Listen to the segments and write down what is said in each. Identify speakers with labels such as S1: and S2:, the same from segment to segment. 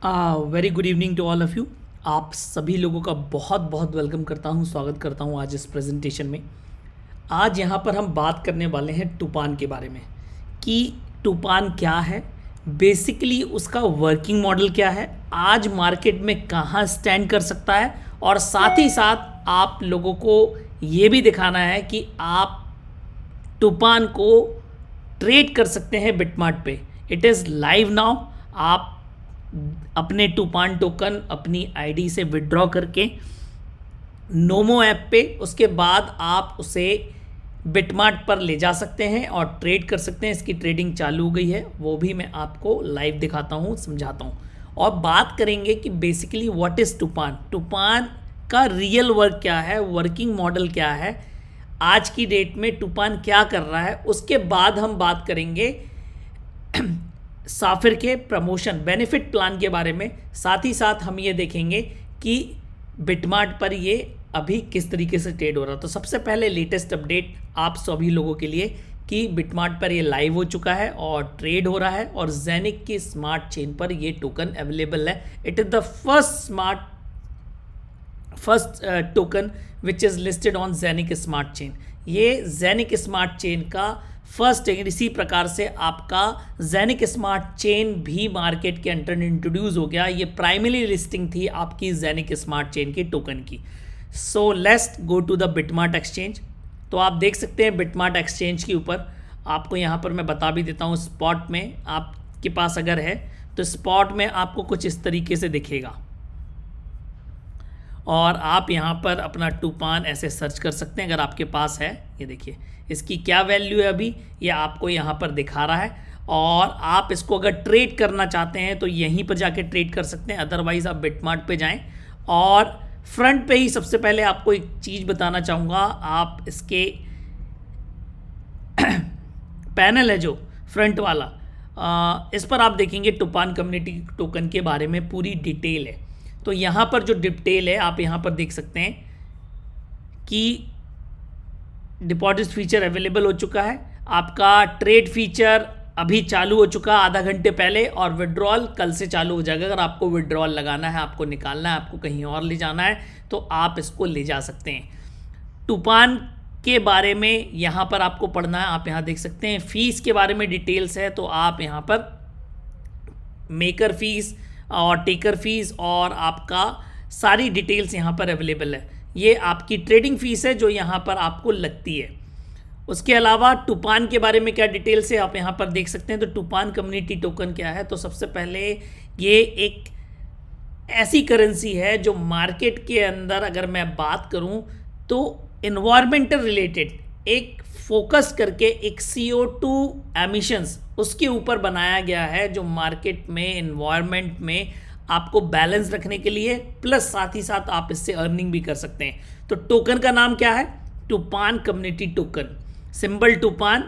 S1: Very good evening to all of you. आप सभी लोगों का बहुत बहुत वेलकम करता हूँ, स्वागत करता हूँ आज इस प्रेजेंटेशन में। आज यहाँ पर हम बात करने वाले हैं टूपान के बारे में कि टूपान क्या है, बेसिकली उसका वर्किंग मॉडल क्या है, आज मार्केट में कहाँ स्टैंड कर सकता है, और साथ ही साथ आप लोगों को ये भी दिखाना है कि आप टूपान को ट्रेड कर सकते हैं बिटमार्ट पे। It is live now. आप अपने टूपान टोकन अपनी आईडी से विड्रॉ करके नोमो ऐप पे, उसके बाद आप उसे बिटमार्ट पर ले जा सकते हैं और ट्रेड कर सकते हैं। इसकी ट्रेडिंग चालू हो गई है, वो भी मैं आपको लाइव दिखाता हूँ, समझाता हूँ। और बात करेंगे कि बेसिकली व्हाट इज़ टूपान, टूपान का रियल वर्क क्या है, वर्किंग मॉडल क्या है, आज की डेट में टूपान क्या कर रहा है। उसके बाद हम बात करेंगे साफिर के प्रमोशन बेनिफिट प्लान के बारे में। साथ ही साथ हम ये देखेंगे कि बिटमार्ट पर ये अभी किस तरीके से ट्रेड हो रहा है। तो सबसे पहले लेटेस्ट अपडेट आप सभी लोगों के लिए कि बिटमार्ट पर ये लाइव हो चुका है और ट्रेड हो रहा है, और जेनिक की स्मार्ट चेन पर ये टोकन अवेलेबल है। It is the first token which is listed on Zenik smart chain. ये जेनिक स्मार्ट चेन का फर्स्ट है। इसी प्रकार से आपका जेनिक स्मार्ट चेन भी मार्केट के अंदर इंट्रोड्यूस हो गया। ये प्राइमरी लिस्टिंग थी आपकी जेनिक स्मार्ट चेन के टोकन की। So let's go to the BitMart exchange. तो आप देख सकते हैं बिटमार्ट एक्सचेंज के ऊपर, आपको यहाँ पर मैं बता भी देता हूँ। स्पॉट में आपके पास अगर है तो स्पॉट में आपको कुछ इस तरीके से दिखेगा, और आप यहाँ पर अपना टूपान ऐसे सर्च कर सकते हैं अगर आपके पास है। ये देखिए इसकी क्या वैल्यू है अभी, ये आपको यहाँ पर दिखा रहा है। और आप इसको अगर ट्रेड करना चाहते हैं तो यहीं पर जाके ट्रेड कर सकते हैं, अदरवाइज़ आप बिटमार्ट पे जाएं। और फ्रंट पे ही सबसे पहले आपको एक चीज़ बताना चाहूँगा। आप इसके पैनल है जो फ्रंट वाला, इस पर आप देखेंगे टूपान कम्युनिटी टोकन के बारे में पूरी डिटेल है। तो यहाँ पर जो डिटेल है आप यहाँ पर देख सकते हैं कि डिपॉजिट फीचर अवेलेबल हो चुका है, आपका ट्रेड फीचर अभी चालू हो चुका आधा घंटे पहले, और विड्रॉल कल से चालू हो जाएगा। अगर आपको विड्रॉल लगाना है, आपको निकालना है, आपको कहीं और ले जाना है, तो आप इसको ले जा सकते हैं। टूपान के बारे में यहाँ पर आपको पढ़ना है, आप यहाँ देख सकते हैं। फीस के बारे में डिटेल्स है, तो आप यहाँ पर मेकर फीस और टेकर फीस और आपका सारी डिटेल्स यहाँ पर अवेलेबल है। ये आपकी ट्रेडिंग फीस है जो यहाँ पर आपको लगती है। उसके अलावा टूपान के बारे में क्या डिटेल्स है आप यहाँ पर देख सकते हैं। तो टूपान कम्युनिटी टोकन क्या है, तो सबसे पहले ये एक ऐसी करेंसी है जो मार्केट के अंदर, अगर मैं बात करूँ तो इन्वायरमेंटल रिलेटेड एक फोकस करके एक CO2 एमिशंस उसके ऊपर बनाया गया है, जो मार्केट में इन्वायरमेंट में आपको बैलेंस रखने के लिए, प्लस साथ ही साथ आप इससे अर्निंग भी कर सकते हैं। तो टोकन का नाम क्या है, Toofan community token, symbol Toofan,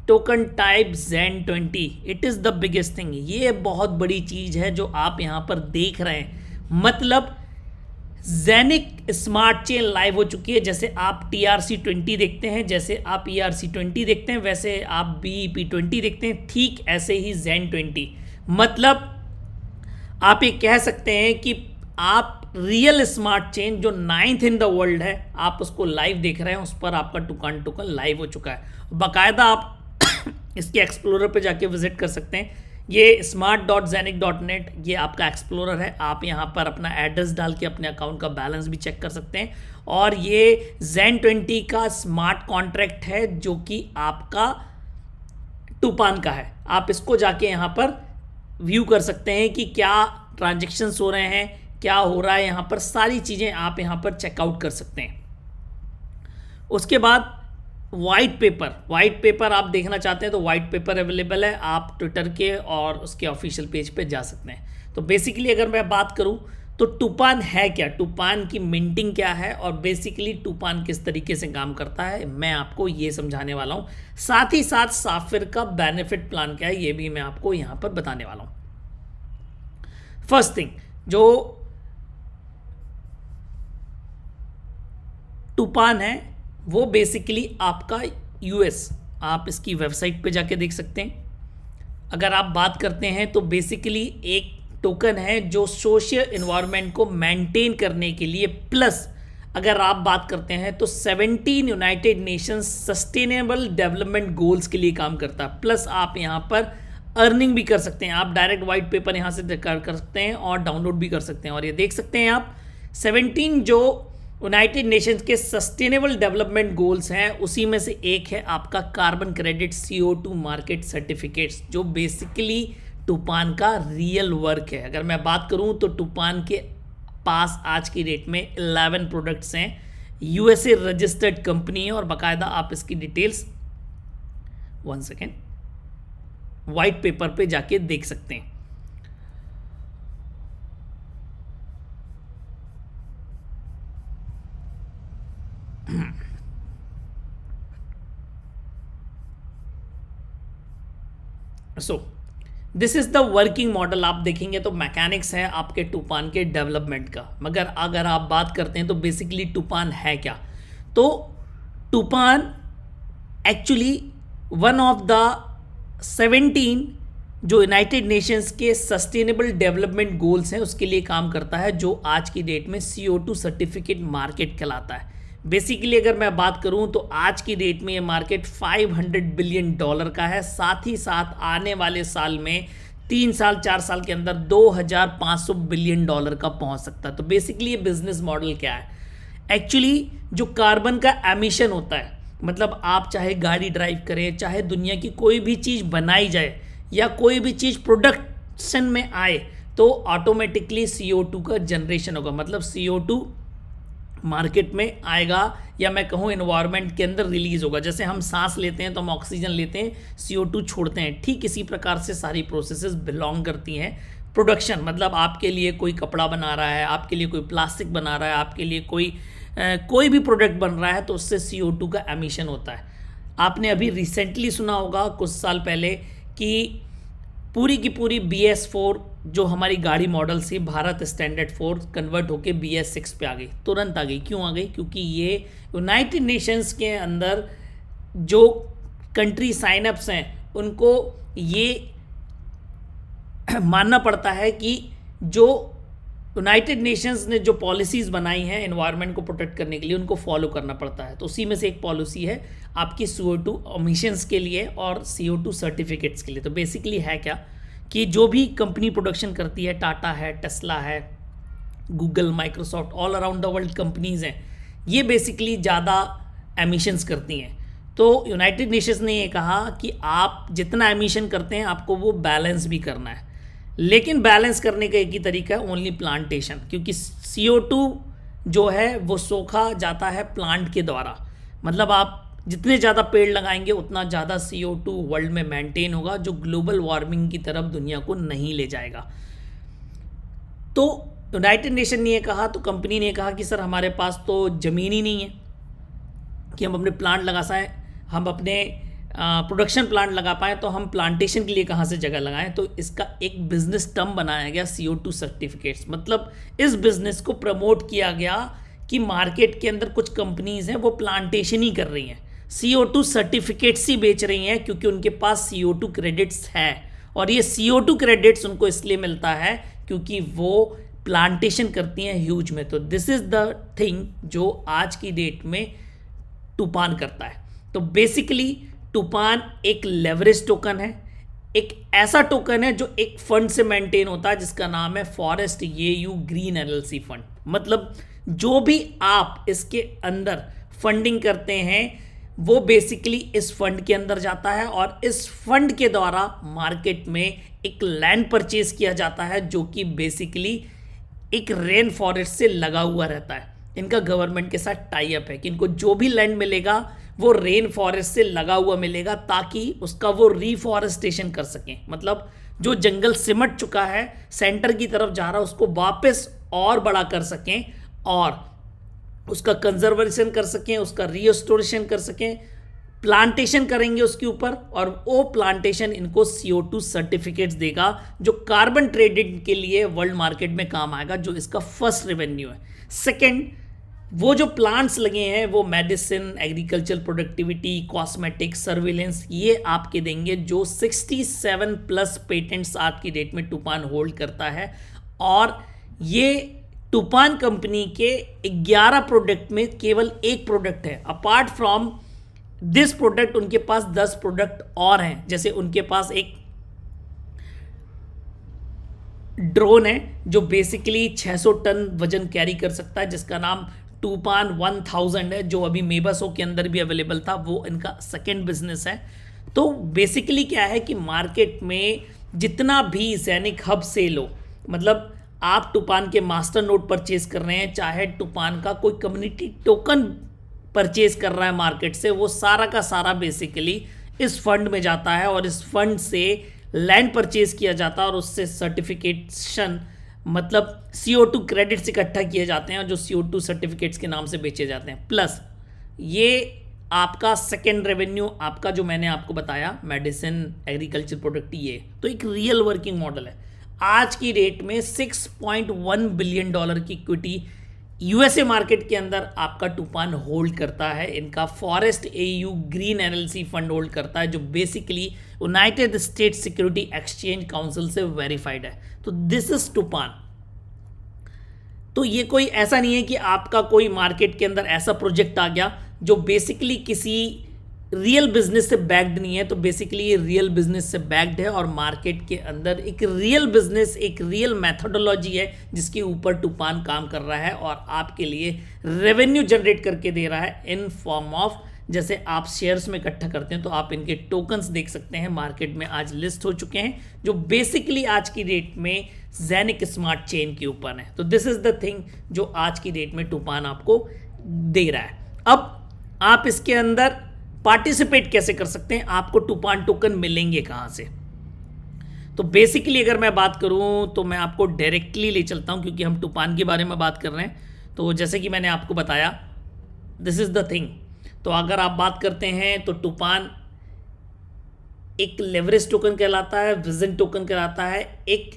S1: token type ZEN20। It is the biggest thing. ये बहुत बड़ी चीज़ है जो आप यहाँ पर देख रहे हैं। मतलब जेनिक स्मार्ट चेन लाइव हो चुकी है। जैसे आप TRC20 देखते हैं, जैसे आप ERC20 देखते हैं, वैसे आप BEP20 देखते हैं, ठीक ऐसे ही ZEN20। मतलब आप ये कह सकते हैं कि आप रियल स्मार्ट चेन जो 9th इन द वर्ल्ड है, आप उसको लाइव देख रहे हैं। उस पर आपका टोकन लाइव हो चुका है। बाकायदा आप इसके एक्सप्लोरर पे जाके विजिट कर सकते हैं। ये smart.zenic.net ये आपका एक्सप्लोरर है। आप यहाँ पर अपना एड्रेस डाल के अपने अकाउंट का बैलेंस भी चेक कर सकते हैं। और ये ZEN20 का स्मार्ट कॉन्ट्रैक्ट है जो कि आपका टूपान का है। आप इसको जाके यहाँ पर व्यू कर सकते हैं कि क्या ट्रांजेक्शन्स हो रहे हैं, क्या हो रहा है, यहाँ पर सारी चीज़ें आप यहाँ पर चेकआउट कर सकते हैं। उसके बाद वाइट पेपर आप देखना चाहते हैं तो वाइट पेपर अवेलेबल है। आप ट्विटर के और उसके ऑफिशियल पेज पे जा सकते हैं। तो बेसिकली अगर मैं बात करूं तो टूपान है क्या, टूपान की मिंटिंग क्या है, और बेसिकली टूपान किस तरीके से काम करता है, मैं आपको ये समझाने वाला हूं। साथ ही साथ साफिर का बेनिफिट प्लान क्या है, ये भी मैं आपको यहाँ पर बताने वाला हूँ। फर्स्ट थिंग, जो टूपान है वो बेसिकली आपका US, आप इसकी वेबसाइट पे जाके देख सकते हैं। अगर आप बात करते हैं तो बेसिकली एक टोकन है जो सोशल इन्वायरमेंट को मेंटेन करने के लिए, प्लस अगर आप बात करते हैं तो 17 United Nations sustainable development goals के लिए काम करता है। प्लस आप यहाँ पर अर्निंग भी कर सकते हैं, आप डायरेक्ट वाइट पेपर यहाँ से कर सकते हैं और डाउनलोड भी कर सकते हैं। और ये देख सकते हैं आप 17 जो यूनाइटेड नेशंस के सस्टेनेबल डेवलपमेंट गोल्स हैं उसी में से एक है आपका carbon credit CO2 market certificates, जो बेसिकली टूपान का रियल वर्क है। अगर मैं बात करूं तो टूपान के पास आज की डेट में 11 प्रोडक्ट्स हैं, USA रजिस्टर्ड कंपनी है और बाकायदा आप इसकी डिटेल्स 1 सेकेंड वाइट पेपर पे जाके देख सकते हैं। So this is the working model. आप देखेंगे तो मैकेनिक्स है आपके टूपान के डेवलपमेंट का। मगर अगर आप बात करते हैं तो बेसिकली टूपान है क्या, तो टूपान एक्चुअली वन ऑफ द 17 जो यूनाइटेड नेशंस के सस्टेनेबल डेवलपमेंट गोल्स हैं उसके लिए काम करता है, जो आज की डेट में CO2 सर्टिफिकेट मार्केट कहलाता है। बेसिकली अगर मैं बात करूं तो आज की डेट में ये मार्केट $500 बिलियन का है। साथ ही साथ आने वाले साल में 3 साल 4 साल के अंदर $2,500 बिलियन का पहुंच सकता है। तो बेसिकली ये बिजनेस मॉडल क्या है, एक्चुअली जो कार्बन का एमिशन होता है, मतलब आप चाहे गाड़ी ड्राइव करें, चाहे दुनिया की कोई भी चीज़ बनाई जाए या कोई भी चीज़ प्रोडक्शन में आए, तो ऑटोमेटिकली CO2 का जनरेशन होगा। मतलब CO2 मार्केट में आएगा या मैं कहूँ एनवायरनमेंट के अंदर रिलीज होगा। जैसे हम सांस लेते हैं तो हम ऑक्सीजन लेते हैं, CO2 छोड़ते हैं, ठीक इसी प्रकार से सारी प्रोसेसेस बिलोंग करती हैं प्रोडक्शन। मतलब आपके लिए कोई कपड़ा बना रहा है, आपके लिए कोई प्लास्टिक बना रहा है, आपके लिए कोई भी प्रोडक्ट बन रहा है तो उससे CO2 का एमिशन होता है। आपने अभी रिसेंटली सुना होगा कुछ साल पहले कि पूरी की पूरी BS4 जो हमारी गाड़ी मॉडल थी भारत स्टैंडर्ड 4 कन्वर्ट होके BS6 पे आ गई, तुरंत आ गई। क्यों आ गई? क्योंकि ये यूनाइटेड नेशंस के अंदर जो कंट्री साइनअप्स हैं उनको ये मानना पड़ता है कि जो यूनाइटेड नेशंस ने जो पॉलिसीज़ बनाई हैं एनवायरनमेंट को प्रोटेक्ट करने के लिए उनको फॉलो करना पड़ता है। तो उसी में से एक पॉलिसी है आपकी CO2 एमिशंस के लिए और CO2 सर्टिफिकेट्स के लिए। तो बेसिकली है क्या कि जो भी कंपनी प्रोडक्शन करती है, टाटा है, टेस्ला है, Google, Microsoft, all around the world companies हैं, ये बेसिकली ज़्यादा एमिशंस करती हैं। तो यूनाइटेड नेशंस ने ये कहा कि आप जितना एमिशन करते हैं आपको वो बैलेंस भी करना है। लेकिन बैलेंस करने का एक ही तरीका है, ओनली प्लांटेशन, क्योंकि CO2 जो है वो सोखा जाता है प्लांट के द्वारा। मतलब आप जितने ज़्यादा पेड़ लगाएंगे उतना ज़्यादा CO2 वर्ल्ड में मेंटेन होगा, जो ग्लोबल वार्मिंग की तरफ दुनिया को नहीं ले जाएगा। तो यूनाइटेड नेशन ने ये कहा, तो कंपनी ने कहा कि सर हमारे पास तो ज़मीन ही नहीं है कि हम अपने प्लांट लगा पाएँ, हम अपने प्रोडक्शन प्लांट लगा पाएँ, तो हम प्लांटेशन के लिए कहाँ से जगह लगाएं। तो इसका एक बिजनेस टर्म बनाया गया CO2 सर्टिफिकेट्स। मतलब इस बिजनेस को प्रमोट किया गया कि मार्केट के अंदर कुछ कंपनीज हैं वो प्लांटेशन ही कर रही हैं, CO2 सर्टिफिकेट्स ही बेच रही हैं, क्योंकि उनके पास CO2 क्रेडिट्स है। और ये CO2 क्रेडिट्स उनको इसलिए मिलता है क्योंकि वो प्लांटेशन करती हैं ह्यूज में। तो दिस इज द थिंग जो आज की डेट में टूपान करता है। तो बेसिकली टूपान एक लेवरेज टोकन है, एक ऐसा टोकन है जो एक फंड से मेंटेन होता है जिसका नाम है forest AU green LLC fund. मतलब जो भी आप इसके अंदर फंडिंग करते हैं वो बेसिकली इस फंड के अंदर जाता है और इस फंड के द्वारा मार्केट में एक लैंड परचेज किया जाता है जो कि बेसिकली एक रेन फॉरेस्ट से लगा हुआ रहता है। इनका गवर्नमेंट के साथ टाई अप है कि इनको जो भी लैंड मिलेगा वो रेन फॉरेस्ट से लगा हुआ मिलेगा ताकि उसका वो रिफॉरेस्टेशन कर सकें। मतलब जो जंगल सिमट चुका है सेंटर की तरफ जा रहा है उसको वापस और बड़ा कर सकें और उसका कंजर्वेशन कर सकें, उसका रिस्टोरेशन कर सकें, प्लांटेशन करेंगे उसके ऊपर और वो प्लांटेशन इनको CO2 सर्टिफिकेट्स देगा जो कार्बन ट्रेडिंग के लिए वर्ल्ड मार्केट में काम आएगा, जो इसका फर्स्ट रेवेन्यू है। सेकेंड, वो जो प्लांट्स लगे हैं वो medicine, agriculture productivity, cosmetics, surveillance, ये आपके देंगे, जो 67 प्लस पेटेंट्स आज की डेट में टूपान होल्ड करता है। और ये टूपान कंपनी के 11 प्रोडक्ट में केवल एक प्रोडक्ट है। अपार्ट फ्रॉम दिस प्रोडक्ट उनके पास 10 प्रोडक्ट और हैं। जैसे उनके पास एक ड्रोन है जो बेसिकली 600 टन वजन कैरी कर सकता है, जिसका नाम टूपान 1000 है, जो अभी मेबसो के अंदर भी अवेलेबल था। वो इनका सेकेंड बिजनेस है। तो बेसिकली क्या है कि मार्केट में जितना भी सैनिक हब सेल हो, मतलब आप टूपान के मास्टर नोड परचेज कर रहे हैं, चाहे टूपान का कोई कम्युनिटी टोकन परचेज कर रहा है मार्केट से, वो सारा का सारा बेसिकली इस फंड में जाता है और इस फंड से लैंड परचेज किया जाता है और उससे सर्टिफिकेशन, मतलब CO2 क्रेडिट्स इकट्ठा किए जाते हैं और जो CO2 सर्टिफिकेट्स के नाम से बेचे जाते हैं। प्लस ये आपका सेकेंड रेवेन्यू, आपका जो मैंने आपको बताया मेडिसिन, एग्रीकल्चर प्रोडक्ट, ये तो एक रियल वर्किंग मॉडल है। आज की डेट में $6.1 बिलियन की इक्विटी USA मार्केट के अंदर आपका टूपान होल्ड करता है। इनका forest AU green LLC fund hold करता है, जो basically United states security exchange council से वेरीफाइड है। तो दिस इज टूपान। तो ये कोई ऐसा नहीं है कि आपका कोई मार्केट के अंदर ऐसा प्रोजेक्ट आ गया जो बेसिकली किसी रियल बिजनेस से बैक्ड नहीं है। तो बेसिकली ये रियल बिजनेस से बैक्ड है और मार्केट के अंदर एक रियल बिजनेस, एक रियल मैथोडोलॉजी है जिसके ऊपर टूपान काम कर रहा है और आपके लिए रेवेन्यू जनरेट करके दे रहा है इन फॉर्म ऑफ, जैसे आप शेयर्स में इकट्ठा करते हैं तो आप इनके टोकन्स देख सकते हैं, मार्केट में आज लिस्ट हो चुके हैं, जो बेसिकली आज की डेट में ज़ेनिक स्मार्ट चेन के ऊपर है। तो दिस इज द थिंग जो आज की डेट में टूपान आपको दे रहा है। अब आप इसके अंदर पार्टिसिपेट कैसे कर सकते हैं, आपको टूपान टोकन मिलेंगे कहां से? तो बेसिकली अगर मैं बात करूं तो मैं आपको डायरेक्टली ले चलता हूं, क्योंकि हम टूपान के बारे में बात कर रहे हैं। तो जैसे कि मैंने आपको बताया, दिस इज द थिंग। तो अगर आप बात करते हैं तो टूपान एक लेवरेज टोकन कहलाता है, विजन टोकन कहलाता है, एक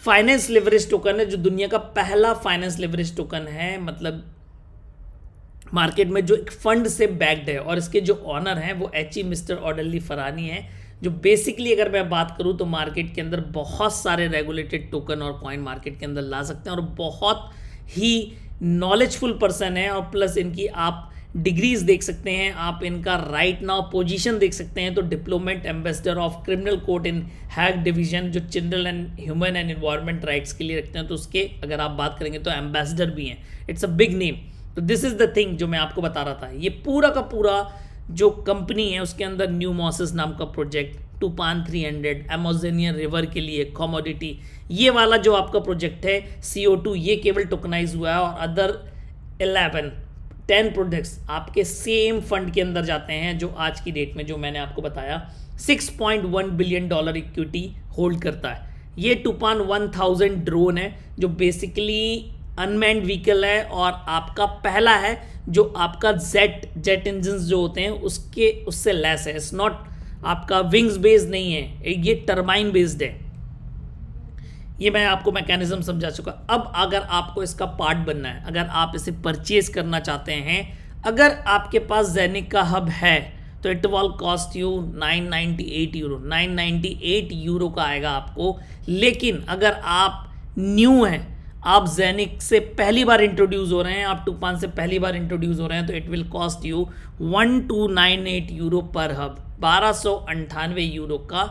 S1: फाइनेंस लेवरेज टोकन है, जो दुनिया का पहला फाइनेंस लेवरेज टोकन है, मतलब मार्केट में जो एक फंड से बैक्ड है। और इसके जो ऑनर हैं वो मिस्टर ऑर्डरली फरानी है, जो बेसिकली अगर मैं बात करूं तो मार्केट के अंदर बहुत सारे रेगुलेटेड टोकन और कॉइन मार्केट के अंदर ला सकते हैं और बहुत ही नॉलेजफुल पर्सन है। और प्लस इनकी आप डिग्रीज देख सकते हैं, आप इनका राइट नाउ पोजीशन देख सकते हैं। तो diplomat ambassador of criminal court in Hague division, जो children and human and environment rights के लिए रखते हैं, तो उसके अगर आप बात करेंगे तो एम्बेसडर भी हैं। It's a big name. तो दिस इज द थिंग जो मैं आपको बता रहा था। ये पूरा का पूरा जो कंपनी है उसके अंदर न्यू मॉसेस नाम का प्रोजेक्ट, टूपान 300, अमेजोनियन रिवर के लिए कमोडिटी, ये वाला जो आपका प्रोजेक्ट है CO2, ये केवल टोकनाइज हुआ है। और अदर 10 प्रोजेक्ट्स आपके सेम फंड के अंदर जाते हैं, जो आज की डेट में जो मैंने आपको बताया $6.1 बिलियन इक्विटी होल्ड करता है। ये टूपान 1000 ड्रोन है, जो बेसिकली अनमैन्ड व्हीकल है और आपका पहला है जो आपका जेट इंजन जो होते हैं उससे लेस है। इट्स नॉट आपका विंग्स बेस्ड नहीं है, ये टर्बाइन बेस्ड है। ये मैं आपको मैकेनिज्म समझा चुका। अब अगर आपको इसका पार्ट बनना है, अगर आप इसे परचेज करना चाहते हैं, अगर आपके पास ज़ेनिक का हब है तो it will cost you 998 euro. 998 euro का आएगा आपको। लेकिन अगर आप न्यू हैं, आप ज़ेनिक से पहली बार इंट्रोड्यूस हो रहे हैं, आप टूपान से पहली बार इंट्रोड्यूस हो रहे हैं, तो it will cost you 1298 euro पर हब। 1298 यूरो का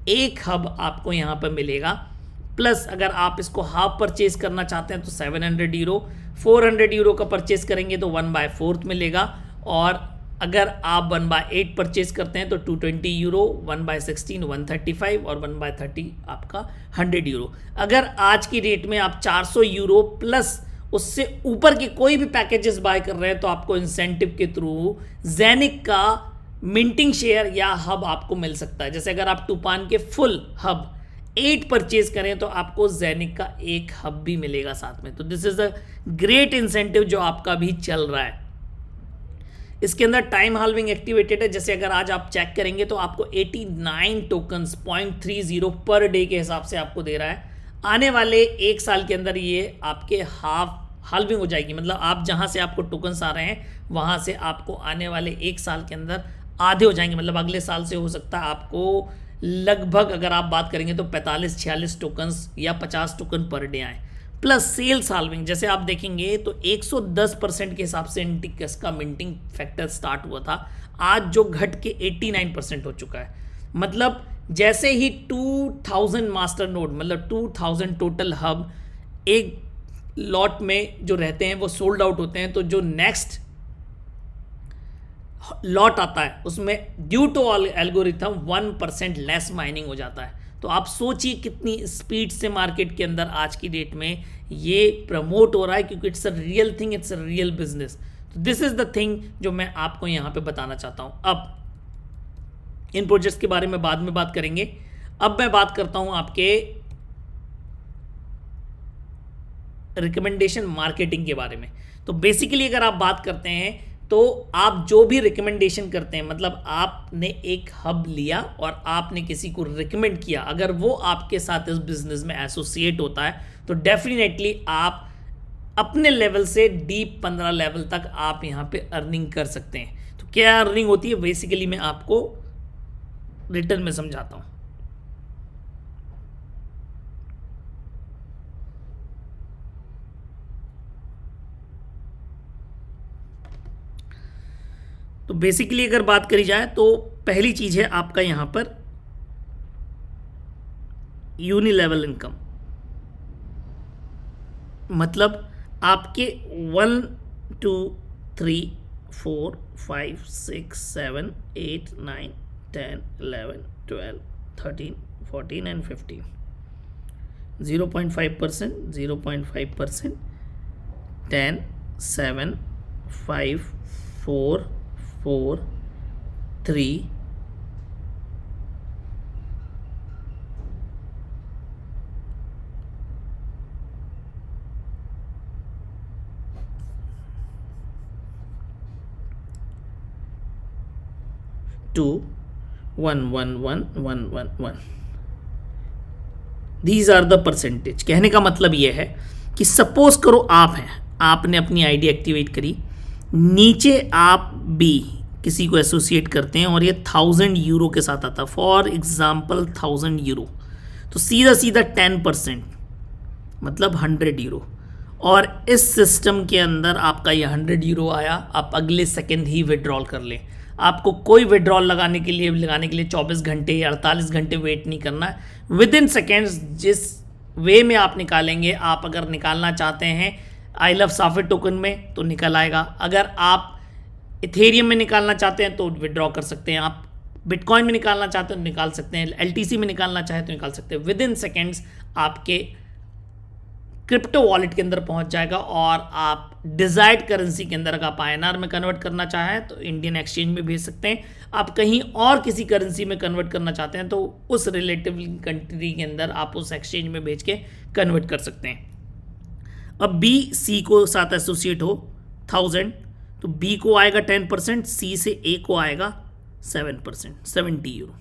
S1: एक हब आपको यहाँ पर मिलेगा। प्लस अगर आप इसको हाफ परचेज करना चाहते हैं तो 700 यूरो, 400 यूरो का परचेज करेंगे तो 1/4 मिलेगा। और अगर आप 1/8 परचेज करते हैं तो 220 यूरो, 1/16 135 और 1/30 आपका 100 यूरो। अगर आज की डेट में आप 400 यूरो प्लस उससे ऊपर के कोई भी पैकेजेस बाय कर रहे हैं तो आपको इंसेंटिव के थ्रू ज़ेनिक का मिंटिंग शेयर या हब आपको मिल सकता है। जैसे अगर आप टूपान के फुल हब 8 परचेज करें तो आपको ज़ेनिक का एक हब भी मिलेगा साथ में। तो this is a great incentive जो आपका भी चल रहा है। इसके अंदर टाइम हाल्विंग एक्टिवेटेड है। जैसे अगर आज आप चेक करेंगे तो आपको 89 टोकन्स 0.30 पर डे के हिसाब से आपको दे रहा है। आने वाले 1 साल के अंदर ये आपके हाल्विंग हो जाएगी, मतलब आप जहाँ से आपको टोकन्स आ रहे हैं वहाँ से आपको आने वाले 1 साल के अंदर आधे हो जाएंगे, मतलब अगले साल से हो सकता है आपको लगभग अगर आप बात करेंगे तो 45-46 टोकन्स या 50 टोकन पर डे आए। प्लस सेल्स हाल्विंग, जैसे आप देखेंगे तो 110% के हिसाब से इंडिकस का मिंटिंग फैक्टर स्टार्ट हुआ था, आज जो घट के 89% हो चुका है। मतलब जैसे ही 2000 मास्टर नोड, मतलब 2000 टोटल हब एक लॉट में जो रहते हैं वो सोल्ड आउट होते हैं, तो जो नेक्स्ट लॉट आता है उसमें due to algorithm 1% less mining हो जाता है। तो आप सोचिए कितनी स्पीड से मार्केट के अंदर आज की डेट में ये प्रमोट हो रहा है, क्योंकि it's a real thing, it's a real business. तो दिस इज द थिंग जो मैं आपको यहाँ पे बताना चाहता हूँ। अब इन प्रोजेक्ट्स के बारे में बाद में बात करेंगे। अब मैं बात करता हूँ आपके रिकमेंडेशन मार्केटिंग के बारे में। तो बेसिकली अगर आप बात करते हैं तो आप जो भी रिकमेंडेशन करते हैं, मतलब आपने एक हब लिया और आपने किसी को रिकमेंड किया, अगर वो आपके साथ इस बिजनेस में एसोसिएट होता है तो डेफिनेटली आप अपने लेवल से डीप 15 लेवल तक आप यहाँ पे अर्निंग कर सकते हैं। तो क्या अर्निंग होती है बेसिकली मैं आपको रिटर्न में समझाता हूँ। तो बेसिकली अगर बात करी जाए तो पहली चीज है आपका यहां पर यूनि लेवल इनकम, मतलब आपके 1 2 3 4 5 6 7 8 9 10 11 12 13 14 and 15 0.5%, 0.5%, 10 7 5 4 4 3 2 1 1 1 1 1 1। These are the percentage. कहने का मतलब यह है कि सपोज करो आप हैं, आपने अपनी आईडी एक्टिवेट करी, नीचे आप भी किसी को एसोसिएट करते हैं और ये 1000 यूरो के साथ आता, फॉर एग्जाम्पल 1000 यूरो, तो सीधा सीधा 10% मतलब 100 यूरो। और इस सिस्टम के अंदर आपका ये 100 यूरो आया, आप अगले सेकेंड ही विड्रॉल कर लें। आपको कोई विड्रॉल लगाने के लिए 24 घंटे या 48 घंटे वेट नहीं करना है। विद इन सेकेंड्स जिस वे में आप निकालेंगे, आप अगर निकालना चाहते हैं आई लव साफिर टोकन में तो निकल आएगा, अगर आप इथेरियम में निकालना चाहते हैं तो विड्रॉ कर सकते हैं, आप बिटकॉइन में निकालना चाहते हैं तो निकाल सकते हैं, एलटीसी में निकालना चाहे तो निकाल सकते हैं। विद इन सेकेंड्स आपके क्रिप्टो वॉलेट के अंदर पहुंच जाएगा और आप डिजायर्ड करेंसी के अंदर अगर आप INR में कन्वर्ट करना चाहें तो इंडियन एक्सचेंज में भेज सकते हैं, आप कहीं और किसी करेंसी में कन्वर्ट करना चाहते हैं तो उस रिलेटिव कंट्री के अंदर आप उस एक्सचेंज में भेज के कन्वर्ट कर सकते हैं। अब बी सी को साथ एसोसिएट हो 1000, तो बी को आएगा 10%, सी से ए को आएगा 7%, 70 euro.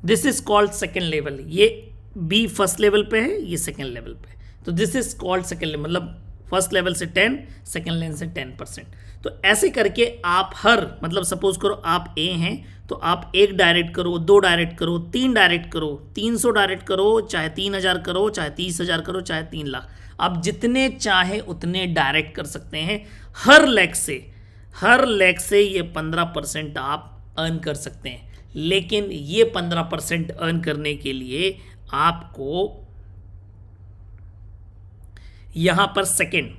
S1: This is called second level. ये बी फर्स्ट लेवल पे है, ये सेकेंड लेवल पे है, तो this is called second level, मतलब फर्स्ट लेवल से 10, सेकेंड लेवल से 10%। तो ऐसे करके आप हर, मतलब सपोज करो आप ए हैं तो आप 1 डायरेक्ट करो, 2 डायरेक्ट करो, 3 डायरेक्ट करो, 300 डायरेक्ट करो, चाहे 3000 करो, चाहे 30,000 करो, चाहे 3 लाख, आप जितने चाहे उतने डायरेक्ट कर सकते हैं। हर लेग से ये 15% आप अर्न कर सकते हैं। लेकिन ये 15% अर्न करने के लिए आपको यहां पर सेकेंड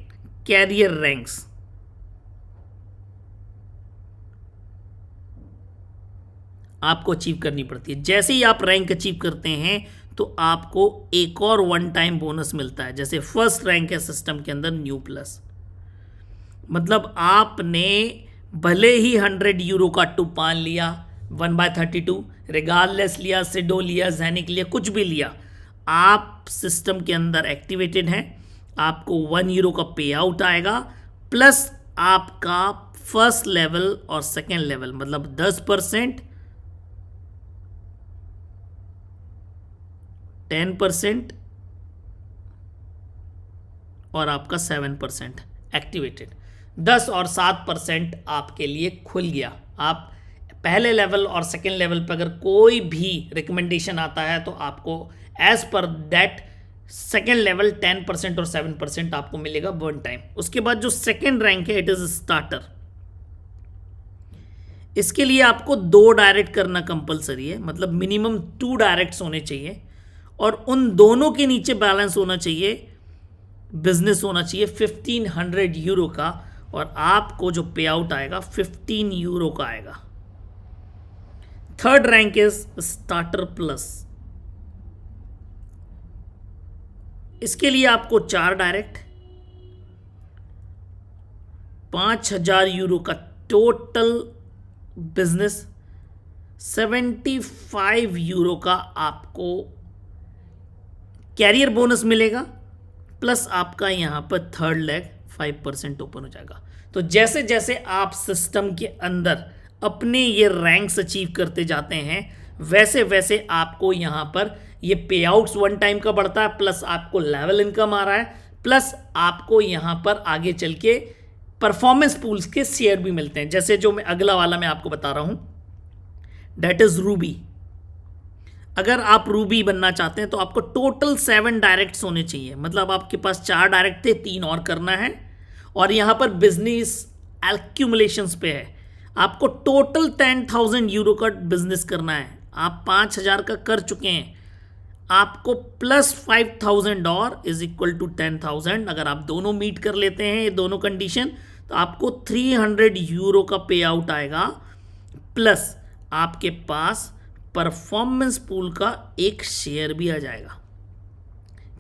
S1: कैरियर रैंक्स आपको अचीव करनी पड़ती है। जैसे ही आप रैंक अचीव करते हैं तो आपको एक और 1 टाइम बोनस मिलता है। जैसे फर्स्ट रैंक है सिस्टम के अंदर न्यू प्लस, मतलब आपने भले ही 100 यूरो का टूपान लिया 1/32 रिगार्डलेस लिया, सिडो लिया, जैनिक लिया, कुछ भी लिया, आप सिस्टम के अंदर एक्टिवेटेड हैं, आपको 1 यूरो का पे आउट आएगा, प्लस आपका फर्स्ट लेवल और सेकेंड लेवल मतलब 10%, 10%, और आपका 7% एक्टिवेटेड। 10 और 7% आपके लिए खुल गया। आप पहले लेवल और सेकेंड लेवल पर अगर कोई भी रिकमेंडेशन आता है तो आपको as per that second level 10% और 7% आपको मिलेगा वन टाइम। उसके बाद जो सेकेंड रैंक है इट इज स्टार्टर। इसके लिए आपको 2 डायरेक्ट करना कंपलसरी है, मतलब मिनिमम 2 डायरेक्ट्स होने चाहिए और उन दोनों के नीचे बैलेंस होना चाहिए, बिजनेस होना चाहिए 1500 यूरो का, और आपको जो पे आउट आएगा 15 यूरो का आएगा। Third rank is starter plus. इसके लिए आपको 4 डायरेक्ट, 5000 यूरो का टोटल बिजनेस, 75 यूरो का आपको कैरियर बोनस मिलेगा, प्लस आपका यहां पर थर्ड लेग 5% ओपन हो जाएगा। तो जैसे जैसे आप सिस्टम के अंदर अपने ये रैंक्स अचीव करते जाते हैं वैसे वैसे आपको यहां पर ये पे आउट्स वन टाइम का बढ़ता है, प्लस आपको लेवल इनकम आ रहा है, प्लस आपको यहां पर आगे चल के परफॉर्मेंस पूल्स के शेयर भी मिलते हैं। जैसे जो मैं अगला वाला मैं आपको बता रहा हूं दैट इज रूबी। अगर आप रूबी बनना चाहते हैं तो आपको टोटल 7 डायरेक्ट्स होने चाहिए, मतलब आपके पास 4 डायरेक्ट थे, 3 और करना है, और यहां पर बिजनेस एक्यूमुलेशंस पे है। आपको टोटल 10,000 यूरो का बिजनेस करना है। आप 5,000 का कर चुके हैं, आपको प्लस 5,000 और इज इक्वल टू 10,000। अगर आप दोनों मीट कर लेते हैं ये दोनों कंडीशन तो आपको 300 यूरो का पे आउट आएगा, प्लस आपके पास परफॉर्मेंस पूल का एक शेयर भी आ जाएगा।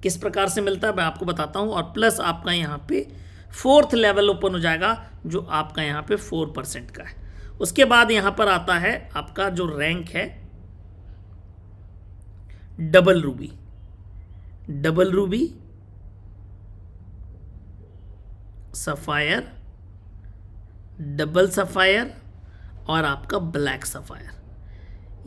S1: किस प्रकार से मिलता है मैं आपको बताता हूं, और प्लस आपका यहां पे 4th लेवल ओपन हो जाएगा जो आपका यहां पे 4% का है। उसके बाद यहां पर आता है आपका जो रैंक है double Ruby. Double Ruby, sapphire, double sapphire और आपका ब्लैक सफायर।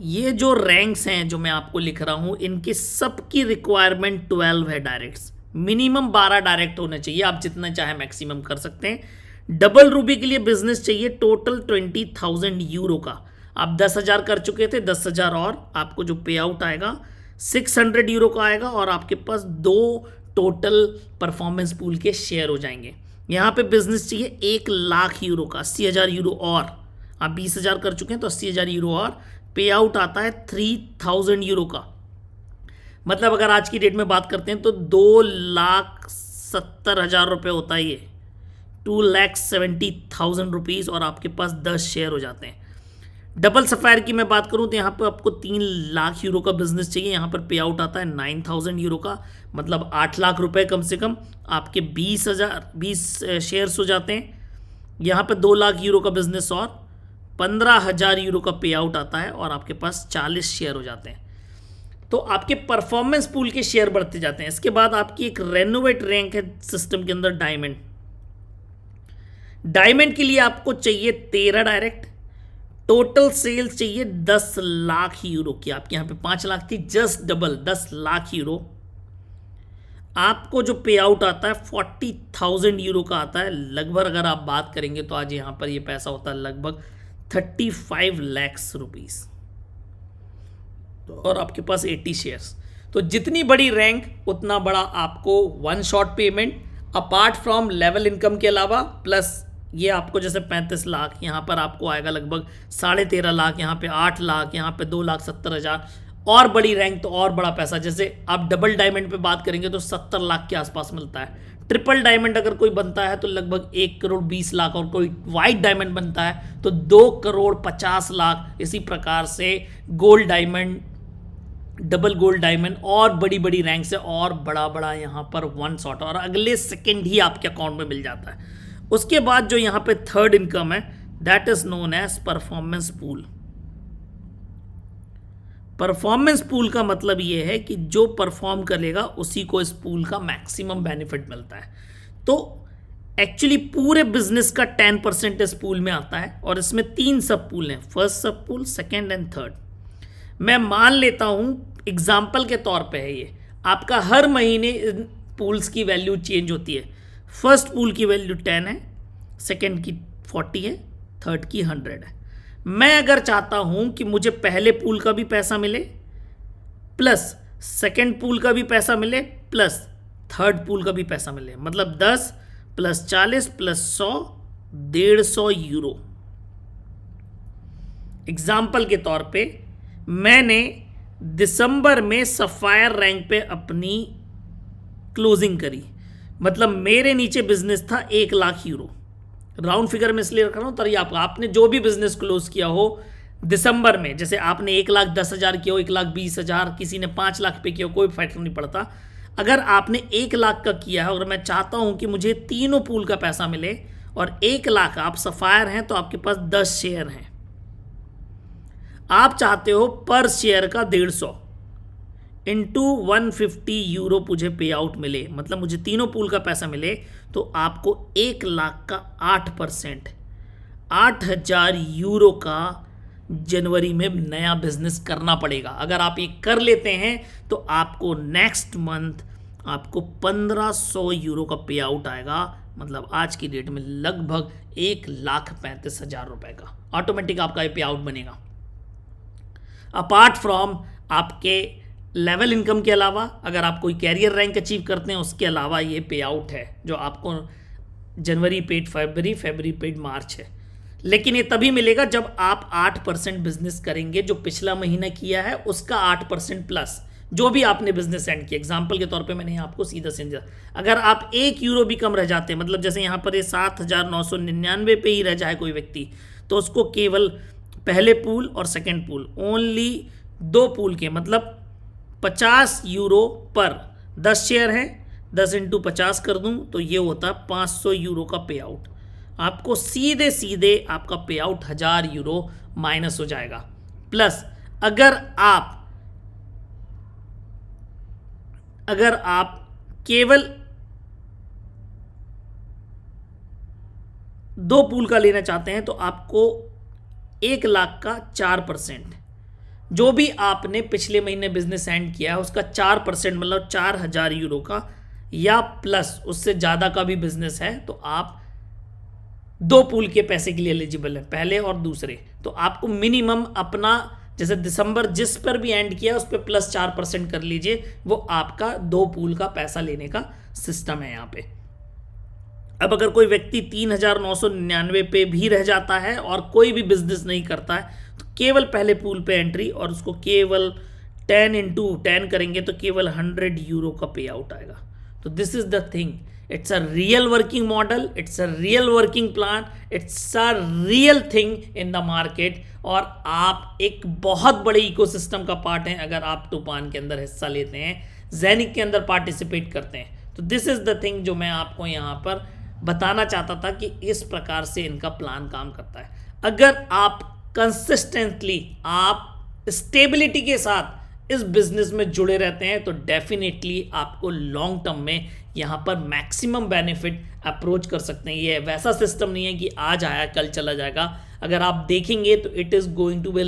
S1: ये जो रैंक्स हैं जो मैं आपको लिख रहा हूं इनकी सबकी रिक्वायरमेंट 12 है डायरेक्ट्स। मिनिमम 12 डायरेक्ट होने चाहिए, आप जितना चाहे मैक्सिमम कर सकते हैं। डबल रूबी के लिए बिजनेस चाहिए टोटल 20,000 यूरो का। आप 10,000 कर चुके थे, 10,000 और आपको जो पे आउट आएगा 600 यूरो का आएगा, और आपके पास 2 टोटल परफॉर्मेंस पूल के शेयर हो जाएंगे। यहाँ पे बिजनेस चाहिए 1 लाख यूरो का, 80,000 यूरो और। आप 20,000 कर चुके हैं तो 80,000 यूरो और। पे आउट आता है 3,000 यूरो का, मतलब अगर आज की डेट में बात करते हैं तो 2,70,000 रुपये होता है ये, 2,70,000 रुपीज़, और आपके पास 10 शेयर हो जाते हैं। डबल सफायर की मैं बात करूं तो यहाँ पर आपको 3 लाख यूरो का बिजनेस चाहिए। यहाँ पर पे आउट आता है 9,000 यूरो का, मतलब 8 लाख रुपए कम से कम। आपके 20 शेयर्स हो जाते हैं। यहाँ पर 2 लाख यूरो का बिजनेस और 15,000 यूरो का पे आउट आता है, और आपके पास 40 शेयर हो जाते हैं। तो आपके परफॉर्मेंस पूल के शेयर बढ़ते जाते हैं। इसके बाद आपकी एक रेनोवेट रैंक है सिस्टम के अंदर डायमंड। डायमंड के लिए आपको चाहिए 13 डायरेक्ट, टोटल सेल्स चाहिए 10 लाख यूरो की। आपके यहाँ पे 5 लाख थी, जस्ट डबल 10 लाख यूरो। आपको जो पे आउट आता है 40,000 यूरो का आता है लगभग। अगर आप बात करेंगे तो आज यहाँ पर ये पैसा होता है लगभग 35 लाख रुपीस, और आपके पास 80 शेयर्स। तो जितनी बड़ी रैंक उतना बड़ा आपको one shot payment, apart from level income के अलावा, प्लस ये आपको जैसे 35 लाख यहाँ पर आपको आएगा लगभग 13.5 लाख, यहाँ पे 8 लाख, यहाँ पे 2,70,000। और बड़ी रैंक तो और बड़ा पैसा, जैसे आप डबल डायमंड पे बात करेंगे तो 70 लाख के आसपास मिलता है। ट्रिपल डायमंड अगर कोई बनता है तो लगभग 1 करोड़ 20 लाख, और कोई वाइट डायमंड बनता है तो 2 करोड़ 50 लाख। इसी प्रकार से gold diamond, double gold diamond और बड़ी बड़ी रैंक से और बड़ा बड़ा यहाँ पर वन शॉट, और अगले सेकेंड ही आपके अकाउंट में मिल जाता है। उसके बाद जो यहाँ पे थर्ड इनकम है that is known as performance pool. Performance pool का मतलब ये है कि जो परफॉर्म करेगा उसी को इस पूल का मैक्सिमम बेनिफिट मिलता है। तो एक्चुअली पूरे बिजनेस का 10% इस पूल में आता है, और इसमें 3 सब पूल हैं, फर्स्ट सब पूल, सेकेंड एंड थर्ड। मैं मान लेता हूं एग्जाम्पल के तौर पे है ये, आपका हर महीने पूल्स की वैल्यू चेंज होती है। फर्स्ट पूल की वैल्यू 10 है, सेकंड की 40 है, थर्ड की 100 है। मैं अगर चाहता हूं कि मुझे पहले पूल का भी पैसा मिले प्लस सेकंड पूल का भी पैसा मिले प्लस थर्ड पूल का भी पैसा मिले, मतलब 10 प्लस 40 प्लस 100, 150 यूरो। एग्जाम्पल के तौर पे मैंने दिसंबर में सफायर रैंक पे अपनी क्लोजिंग करी, मतलब मेरे नीचे बिजनेस था 1,00,000 यूरो। राउंड फिगर में इसलिए रख रहा हूं ताकि आपने जो भी बिजनेस क्लोज किया हो दिसंबर में, जैसे आपने 1,10,000 किया हो, 1,20,000, किसी ने 5 लाख पे किया हो, कोई फर्क नहीं पड़ता। अगर आपने 1,00,000 का किया है और मैं चाहता हूं कि मुझे तीनों पूल का पैसा मिले और 1,00,000 आप सफायर हैं तो आपके पास 10 शेयर हैं, आप चाहते हो पर शेयर का 150 इंटू 150 यूरो मुझे पे आउट मिले, मतलब मुझे तीनों पूल का पैसा मिले, तो आपको 1,00,000 का 8%, 8,000 यूरो का जनवरी में नया बिजनेस करना पड़ेगा। अगर आप ये कर लेते हैं तो आपको नेक्स्ट मंथ आपको 1,500 यूरो का पे आउट आएगा, मतलब आज की डेट में लगभग 1,35,000 रुपए का ऑटोमेटिक आपका ये पे आउट बनेगा। अपार्ट फ्रॉम आपके लेवल इनकम के अलावा, अगर आप कोई कैरियर रैंक अचीव करते हैं उसके अलावा ये पे आउट है जो आपको जनवरी पेड फरवरी पेड मार्च है। लेकिन ये तभी मिलेगा जब आप 8% बिजनेस करेंगे, जो पिछला महीना किया है उसका 8% प्लस जो भी आपने बिजनेस एंड किया। एग्जाम्पल के तौर पे मैंने आपको सीधा समझा, अगर आप 1 यूरो भी कम रह जाते हैं, मतलब जैसे यहाँ पर ये 7,999 पे ही रह जाए कोई व्यक्ति, तो उसको केवल पहले पूल और सेकंड पूल ओनली 2 पूल के, मतलब 50 यूरो पर 10 शेयर है, 10 इंटू 50 कर दूं तो ये होता 500 यूरो का पे आउट। आपको सीधे सीधे आपका पे आउट 1,000 यूरो माइनस हो जाएगा। प्लस अगर आप केवल 2 पूल का लेना चाहते हैं तो आपको 1,00,000 का 4%, जो भी आपने पिछले महीने बिजनेस एंड किया है उसका 4%, मतलब 4,000 यूरो का, या प्लस उससे ज़्यादा का भी बिजनेस है तो आप 2 पूल के पैसे के लिए एलिजिबल है, पहले और दूसरे। तो आपको मिनिमम अपना जैसे दिसंबर जिस पर भी एंड किया उस पर प्लस 4% कर लीजिए, वो आपका 2 पूल का पैसा लेने का सिस्टम है यहाँ पे। अब अगर कोई व्यक्ति 3,999 पे भी रह जाता है और कोई भी बिजनेस नहीं करता है तो केवल पहले पूल पे एंट्री और उसको केवल 10 इंटू 10 करेंगे तो केवल 100 यूरो का पे आउट आएगा। तो this is the thing, it's a real working model, it's a real working plan, it's a real thing in the market, और आप एक बहुत बड़े इकोसिस्टम का पार्ट हैं अगर आप टूपान के अंदर हिस्सा लेते हैं, ज़ेनिक के अंदर पार्टिसिपेट करते हैं। तो दिस इज द थिंग जो मैं आपको यहाँ पर बताना चाहता था कि इस प्रकार से इनका प्लान काम करता है। अगर आप कंसिस्टेंटली, आप स्टेबिलिटी के साथ इस बिजनेस में जुड़े रहते हैं तो डेफिनेटली आपको लॉन्ग टर्म में यहाँ पर मैक्सिमम बेनिफिट अप्रोच कर सकते हैं। ये वैसा सिस्टम नहीं है कि आज आया कल चला जाएगा। अगर आप देखेंगे तो it is going to be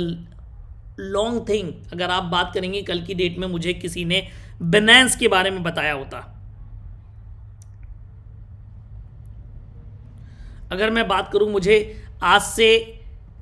S1: long thing. अगर आप बात करेंगे कल की डेट में मुझे किसी ने बिनेंस के बारे में बताया होता, अगर मैं बात करूं मुझे आज से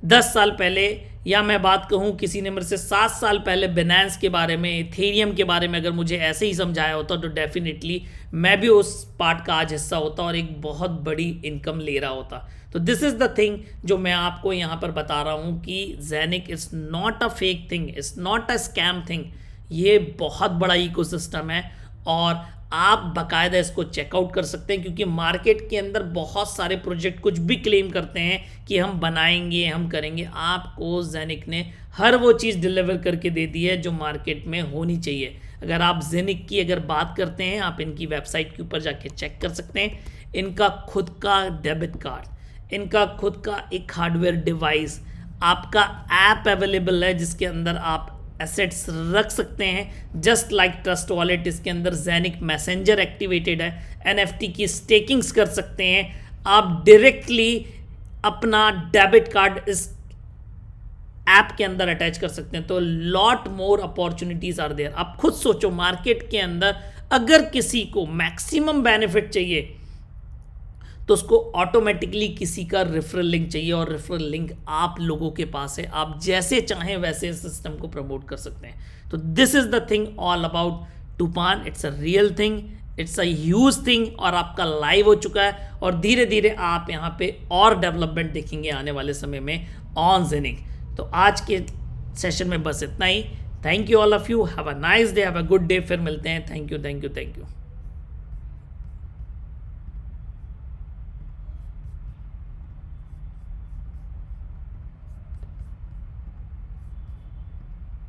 S1: 10 साल पहले, या मैं बात कहूं किसी ने मेरे से 7 साल पहले बिनेंस के बारे में, इथेरियम के बारे में अगर मुझे ऐसे ही समझाया होता तो डेफिनेटली मैं भी उस पार्ट का आज हिस्सा होता और एक बहुत बड़ी इनकम ले रहा होता। तो दिस इज़ द थिंग जो मैं आपको यहाँ पर बता रहा हूँ कि Zenic is not a fake thing, is not a scam thing. ये बहुत बड़ा इकोसिस्टम है और आप बाकायदा इसको चेकआउट कर सकते हैं, क्योंकि मार्केट के अंदर बहुत सारे प्रोजेक्ट कुछ भी क्लेम करते हैं कि हम बनाएंगे, हम करेंगे। आपको ज़ेनिक ने हर वो चीज़ डिलीवर करके दे दी है जो मार्केट में होनी चाहिए। अगर आप ज़ेनिक की अगर बात करते हैं, आप इनकी वेबसाइट के ऊपर जाके चेक कर सकते हैं। इनका खुद का डेबिट कार्ड, इनका खुद का एक हार्डवेयर डिवाइस, आपका ऐप अवेलेबल है जिसके अंदर आप एसेट्स रख सकते हैं। जस्ट लाइक ट्रस्ट वॉलेट, इसके अंदर ज़ेनिक मैसेंजर एक्टिवेटेड है। NFT की स्टेकिंग्स कर सकते हैं आप, डायरेक्टली अपना डेबिट कार्ड इस ऐप के अंदर अटैच कर सकते हैं। तो lot more opportunities are there. आप खुद सोचो, मार्केट के अंदर अगर किसी को मैक्सिमम बेनिफिट चाहिए तो उसको ऑटोमेटिकली किसी का रेफरल लिंक चाहिए, और रेफरल लिंक आप लोगों के पास है, आप जैसे चाहें वैसे सिस्टम को प्रमोट कर सकते हैं। तो this is the thing all about Toofan, it's a real thing, it's a huge thing, और आपका लाइव हो चुका है, और धीरे धीरे आप यहाँ पे और डेवलपमेंट देखेंगे आने वाले समय में ऑन जेनिक। तो आज के सेशन में बस इतना ही। Thank you all of you, have a nice day, have a good day, फिर मिलते हैं। Thank you thank you thank you.